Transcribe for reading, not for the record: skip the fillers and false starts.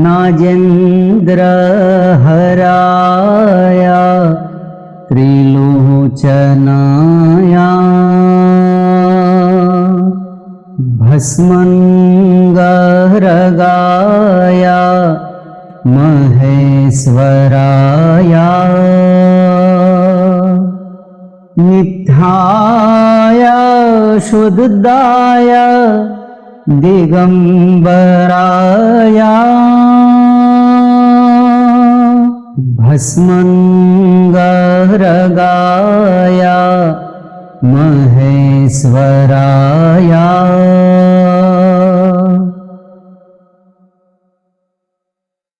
नाजेन्द्र हराया त्रिलोचनाया भस्मंगरगाया महेश्वराया नित्याया शुद्धाया दिगंबराया भस्मंगरगाया महेश्वराया